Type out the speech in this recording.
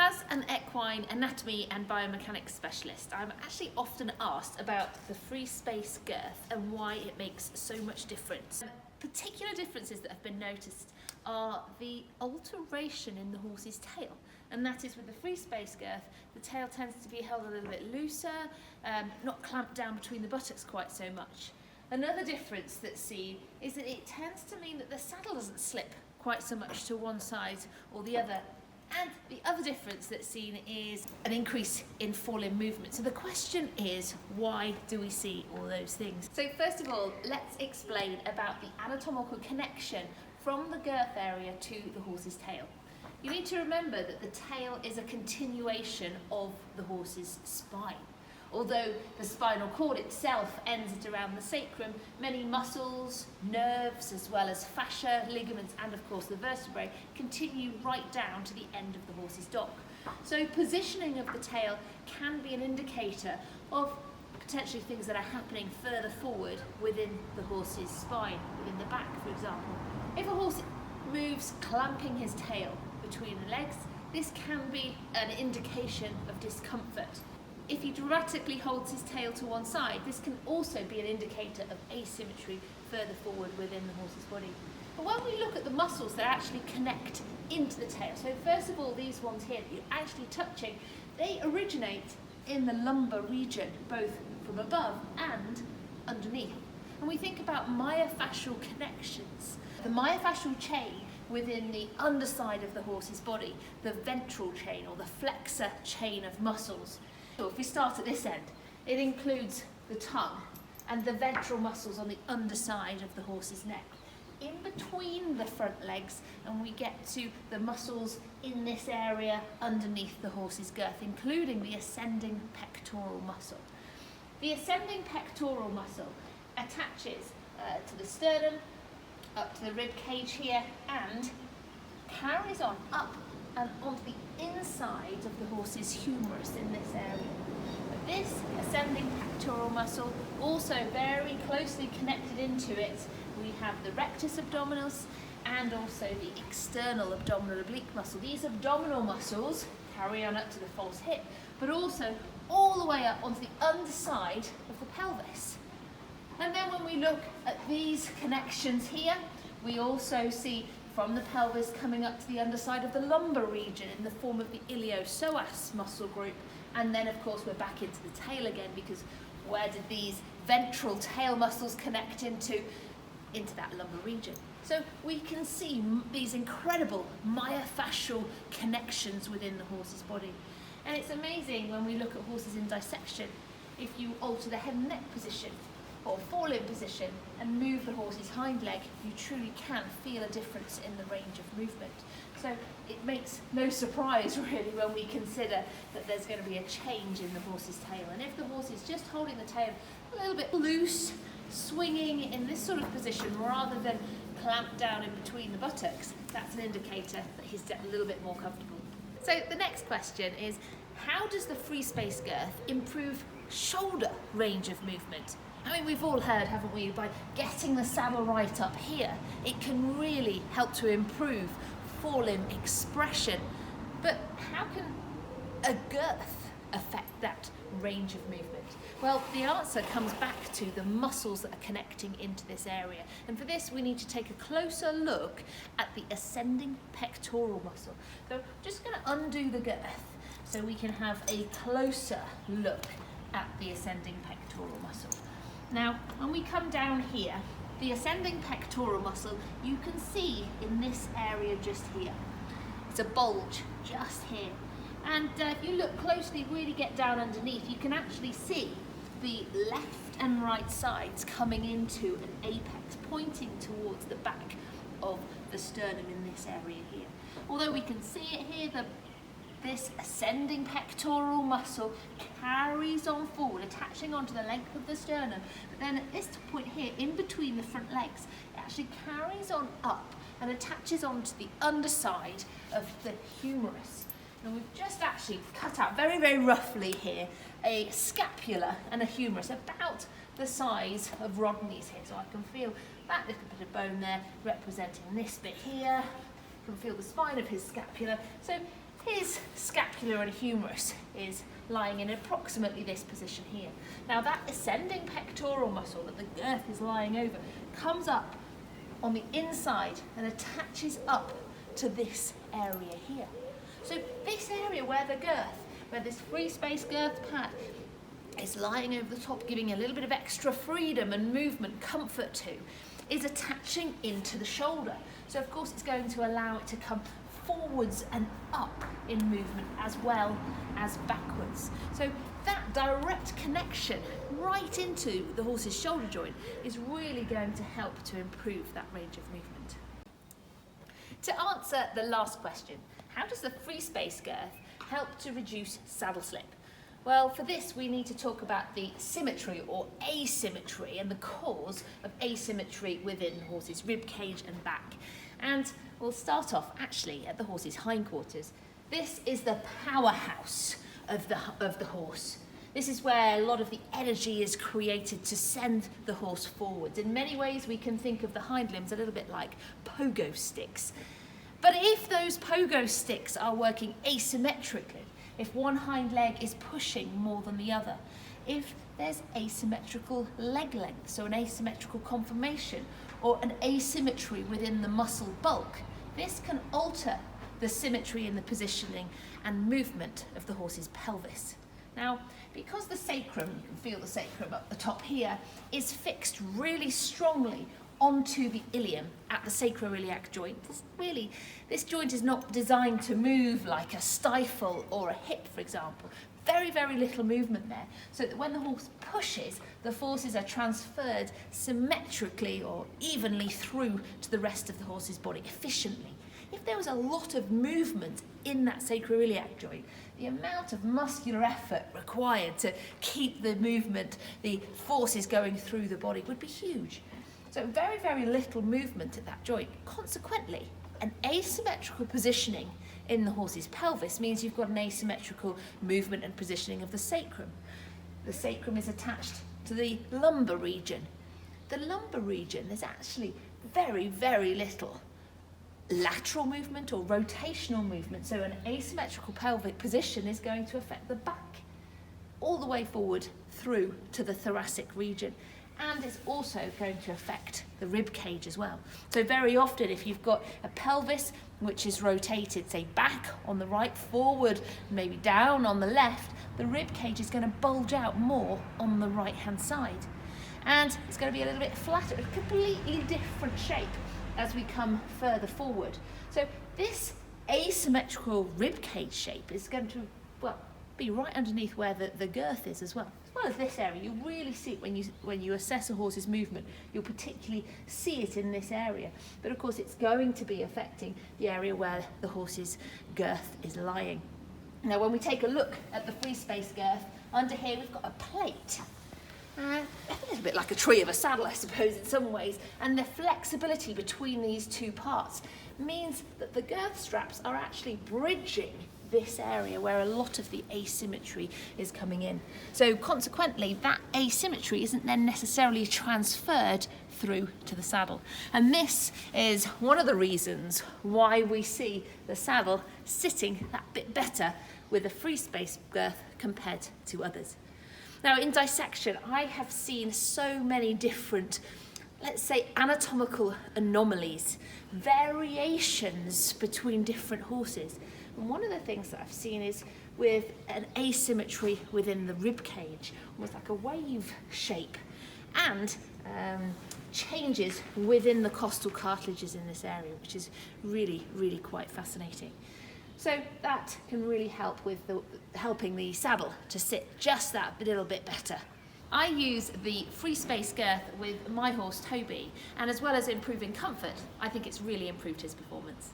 As an equine anatomy and biomechanics specialist, I'm actually often asked about the FreeSpace Girth and why it makes so much difference. Particular differences that have been noticed are the alteration in the horse's tail, and that is with the FreeSpace Girth, the tail tends to be held a little bit looser, not clamped down between the buttocks quite so much. Another difference that's seen is that it tends to mean that the saddle doesn't slip quite so much to one side or the other. And the other difference that's seen is an increase in forelimb movement. So the question is, why do we see all those things? So first of all, let's explain about the anatomical connection from the girth area to the horse's tail. You need to remember that the tail is a continuation of the horse's spine. Although the spinal cord itself ends at around the sacrum, many muscles, nerves, as well as fascia, ligaments, and of course the vertebrae continue right down to the end of the horse's dock. So positioning of the tail can be an indicator of potentially things that are happening further forward within the horse's spine, within the back, for example. If a horse moves clamping his tail between the legs, this can be an indication of discomfort. If he dramatically holds his tail to one side, this can also be an indicator of asymmetry further forward within the horse's body. But when we look at the muscles that actually connect into the tail, so first of all, these ones here that you're actually touching, they originate in the lumbar region, both from above and underneath. And we think about myofascial connections. The myofascial chain within the underside of the horse's body, the ventral chain or the flexor chain of muscles. So if we start at this end, it includes the tongue and the ventral muscles on the underside of the horse's neck. In between the front legs, and we get to the muscles in this area underneath the horse's girth, including the ascending pectoral muscle. The ascending pectoral muscle attaches to the sternum, up to the rib cage here, and carries on up and onto the inside of the horse's humerus in this area. But this ascending pectoral muscle also very closely connected into it. We have the rectus abdominis and also the external abdominal oblique muscle. These abdominal muscles carry on up to the false hip, but also all the way up onto the underside of the pelvis. And then when we look at these connections here, we also see from the pelvis coming up to the underside of the lumbar region in the form of the iliopsoas muscle group. And then of course we're back into the tail again, because where did these ventral tail muscles connect into? Into that lumbar region. So we can see these incredible myofascial connections within the horse's body. And it's amazing when we look at horses in dissection, if you alter the head and neck position or forelimb position and move the horse's hind leg, you truly can feel a difference in the range of movement. So it makes no surprise really when we consider that there's going to be a change in the horse's tail. And if the horse is just holding the tail a little bit loose, swinging in this sort of position rather than clamped down in between the buttocks, that's an indicator that he's a little bit more comfortable. So the next question is, how does the FreeSpace Girth improve shoulder range of movement? I mean, we've all heard, haven't we, by getting the saddle right up here, it can really help to improve forelimb expression. But how can a girth affect that range of movement? Well, the answer comes back to the muscles that are connecting into this area. And for this, we need to take a closer look at the ascending pectoral muscle. So I'm just going to undo the girth so we can have a closer look at the ascending pectoral muscle. Now, when we come down here, the ascending pectoral muscle, you can see in this area just here. It's a bulge just here. And if you look closely, really get down underneath, you can actually see the left and right sides coming into an apex, pointing towards the back of the sternum in this area here. Although we can see it here, this ascending pectoral muscle carries on forward, attaching onto the length of the sternum. But then at this point here, in between the front legs, it actually carries on up and attaches onto the underside of the humerus. And we've just actually cut out very, very roughly here a scapula and a humerus about the size of Rodney's here. So I can feel that little bit of bone there representing this bit here. I can feel the spine of his scapula. So his scapula scapula and humerus is lying in approximately this position here. Now that ascending pectoral muscle that the girth is lying over comes up on the inside and attaches up to this area here. So this area where the girth, where this FreeSpace Girth pad is lying over the top, giving a little bit of extra freedom and movement, comfort to, is attaching into the shoulder. So of course it's going to allow it to come forwards and up in movement as well as backwards. So that direct connection right into the horse's shoulder joint is really going to help to improve that range of movement. To answer the last question, how does the FreeSpace Girth help to reduce saddle slip? Well, for this we need to talk about the symmetry or asymmetry and the cause of asymmetry within the horse's ribcage and back. And we'll start off actually at the horse's hindquarters. This is the powerhouse of the horse. This is where a lot of the energy is created to send the horse forwards. In many ways we can think of the hind limbs a little bit like pogo sticks. But if those pogo sticks are working asymmetrically, if one hind leg is pushing more than the other, if there's asymmetrical leg length, so an asymmetrical conformation or an asymmetry within the muscle bulk, this can alter the symmetry in the positioning and movement of the horse's pelvis. Now, because the sacrum, you can feel the sacrum up the top here, is fixed really strongly onto the ilium at the sacroiliac joint. This joint is not designed to move like a stifle or a hip, for example. Very, very little movement there, so that when the horse pushes, the forces are transferred symmetrically or evenly through to the rest of the horse's body efficiently. If there was a lot of movement in that sacroiliac joint, the amount of muscular effort required to keep the movement, the forces going through the body would be huge. So very, very little movement at that joint. Consequently, an asymmetrical positioning in the horse's pelvis means you've got an asymmetrical movement and positioning of the sacrum. The sacrum is attached to the lumbar region. The lumbar region, there's actually very, very little lateral movement or rotational movement. So an asymmetrical pelvic position is going to affect the back all the way forward through to the thoracic region. And it's also going to affect the rib cage as well. So very often if you've got a pelvis which is rotated, say back on the right, forward, maybe down on the left, the rib cage is going to bulge out more on the right hand side. And it's going to be a little bit flatter, a completely different shape as we come further forward. So this asymmetrical rib cage shape is going to, well, be right underneath where the girth is as well. As well as this area, you really see it when you assess a horse's movement. You'll particularly see it in this area. But of course it's going to be affecting the area where the horse's girth is lying. Now when we take a look at the FreeSpace Girth, under here we've got a plate. A little bit like a tree of a saddle, I suppose, in some ways. And the flexibility between these two parts means that the girth straps are actually bridging this area where a lot of the asymmetry is coming in. So consequently, that asymmetry isn't then necessarily transferred through to the saddle. And this is one of the reasons why we see the saddle sitting that bit better with a FreeSpace Girth compared to others. Now in dissection, I have seen so many different, let's say, anatomical anomalies, variations between different horses. And one of the things that I've seen is with an asymmetry within the rib cage, almost like a wave shape, and changes within the costal cartilages in this area, which is really, really quite fascinating. So that can really help with helping the saddle to sit just that little bit better. I use the FreeSpace Girth with my horse Toby, and as well as improving comfort, I think it's really improved his performance.